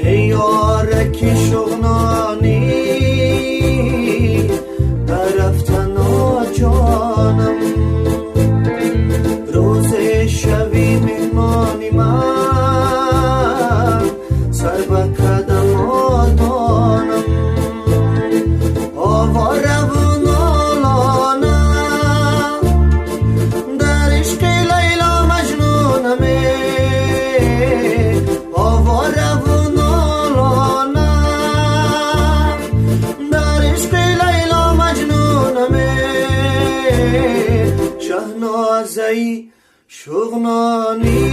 یارکی شغنانی رفتن جانم روز شبی مهمانی من سر به قدم آدانم آواره و نالانم در عشق لیلا مجنونمه آواره و نالانم در عشق لیلا مجنونمه شهنازه‌ای شغنانی